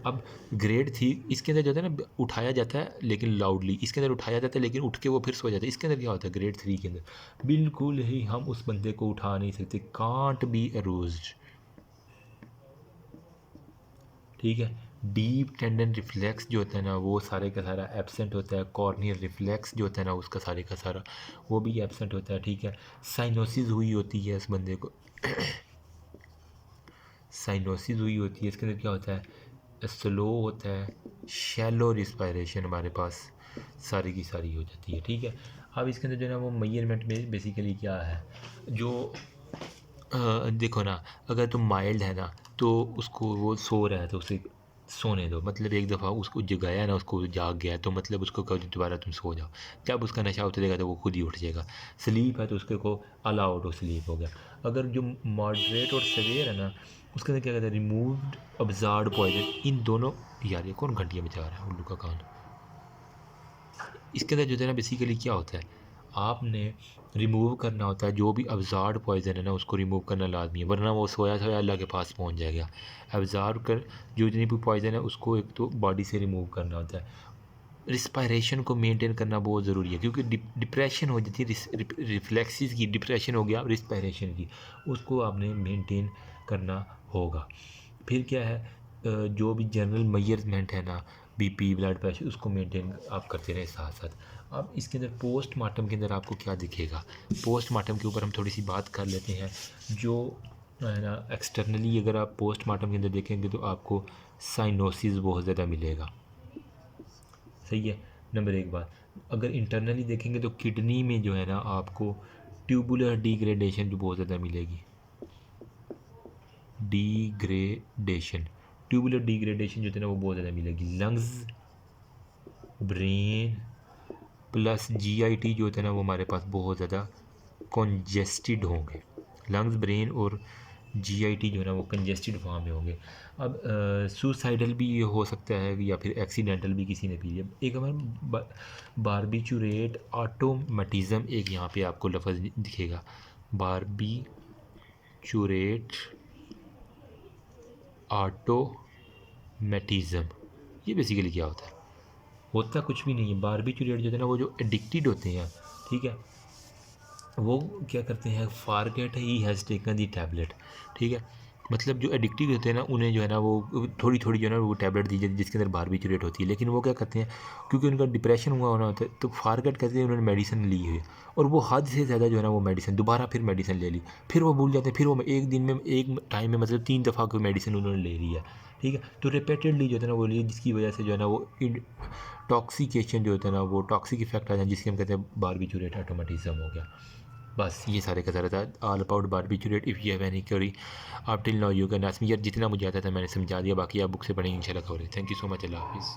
अब ग्रेड थी इसके अंदर जो है ना उठाया जाता है लेकिन लाउडली, इसके अंदर उठाया जाता है लेकिन उठ के वो फिर सो जाता है। इसके अंदर क्या होता है ग्रेड 3 के अंदर बिल्कुल ही हम उस बंदे को उठा नहीं सकते, कांट बी अरोज्ड, ठीक है। डीप टेंडन रिफ्लेक्स जो होता है ना वो सारे का सारा एब्सेंट होता है। कॉर्नियल रिफ्लेक्स जो होता है ना उसका सारे का सारा वो भी एब्सेंट होता है, ठीक है। साइनोसिस हुई होती है इस बंदे को साइनोसिस हुई होती है, इसके अंदर क्या होता है स्लो होता है, शैलो रिस्पायरेशन हमारे पास सारी की सारी हो जाती है, ठीक है। अब इसके अंदर जो है ना वो मेजरमेंट में बेसिकली क्या है जो देखो ना, अगर तुम माइल्ड है ना तो उसको वो सो रहा है तो उसे सोने दो, मतलब एक दफ़ा उसको जगाया ना उसको जाग गया तो मतलब उसको कहो दोबारा तुम सो जाओ। जब उसका नशा उतरेगा तो वो खुद ही उठ जाएगा। स्लीप है तो उसके को अलाउ टू स्लीप हो गया। अगर जो मॉडरेट और सवेयर है ना उसके अंदर क्या कहते हैं रिमूव्ड ऑब्जर्व्ड पॉइजन, इन दोनों। यार ये कौन घंटियाँ बजा रहा है उल्लू का कान। इसके अंदर जो है ना बेसिकली क्या होता है आपने रिमूव करना होता है जो भी अब्जॉर्ब पॉइजन है ना उसको रिमूव करना लाजमी है, वरना वो सोया सोया अल्लाह के पास पहुंच जाएगा। अब्जॉर्ब कर जो जितनी भी पॉइजन है उसको एक तो बॉडी से रिमूव करना होता है। रिस्पायरेशन को मेंटेन करना बहुत ज़रूरी है क्योंकि डिप्रेशन हो जाती है, रिफ्लेक्सिस की डिप्रेशन हो गया रिस्पायरेशन की, उसको आपने मेंटेन करना होगा। फिर क्या है जो भी जनरल मेजरमेंट है ना बीपी ब्लड प्रेशर उसको मेंटेन आप करते रहें साथ साथ। अब इसके अंदर पोस्टमार्टम के अंदर आपको क्या दिखेगा, पोस्टमार्टम के ऊपर हम थोड़ी सी बात कर लेते हैं। जो है ना एक्सटर्नली अगर आप पोस्टमार्टम के अंदर देखेंगे तो आपको साइनोसिस बहुत ज़्यादा मिलेगा, सही है। नंबर एक बात, अगर इंटरनली देखेंगे तो किडनी में जो है ना आपको ट्यूबुलर डिग्रेडेशन जो बहुत ज़्यादा मिलेगी, डिग्रेडेशन ट्यूबुलर डिग्रेडेशन जो है ना वो बहुत ज़्यादा मिलेगी। लंग्स ब्रेन प्लस जीआईटी जो होता है ना वो हमारे पास बहुत ज़्यादा कॉन्जेस्टेड होंगे। लंग्स ब्रेन और जीआईटी जो है ना वो कंजेस्टेड फॉर्म में होंगे। अब सुसाइडल भी ये हो सकता है या फिर एक्सीडेंटल भी किसी ने पी लिया। एक हमारा बारबिचुरेट ऑटोमेटिज़म एक यहाँ पे आपको लफ्ज़ दिखेगा, बारबिचुरेट ऑटोमेटिज़म। ये बेसिकली क्या होता कुछ भी नहीं है। बारबिचुरेट जो है ना वो जो एडिक्टेड होते हैं, ठीक है, वो क्या करते हैं forget he has taken the tablet, ठीक है। मतलब जो एडिक्टिव होते हैं ना उन्हें जो है ना वो थोड़ी थोड़ी जो है ना वो टैबलेट दी जाती है जिसके अंदर बारबिचुरेट होती है, लेकिन वो क्या करते हैं क्योंकि उनका डिप्रेशन हुआ होना होता है तो फारगेट करते हैं उन्होंने मेडिसिन ली है और वो हद से ज़्यादा जो है ना वो मेडिसिन दोबारा फिर मेडिसिन ले ली, फिर वो भूल जाते हैं, फिर वो एक दिन में एक टाइम में मतलब 3 दफ़ा कोई मेडिसिन उन्होंने ले ली है, ठीक है। तो रिपीटेडली जो है ना वो लिए जिसकी वजह से जो है ना वो टॉक्सिकेशन जो होता है ना वो टॉक्सिक इफेक्ट आ जाए जिसके हम कहते हैं बारबिचुरेट ऑटोमेटिज्म हो गया। बस ये सारे का सारा था all about barbiturate. If you have any query आप till now you can ask me. यार जितना मुझे आता था मैंने समझा दिया, बाकी आप बुक से पढ़ेंगे इंशाल्लाह cover. Thank you so much, अल्लाह हाफिज़।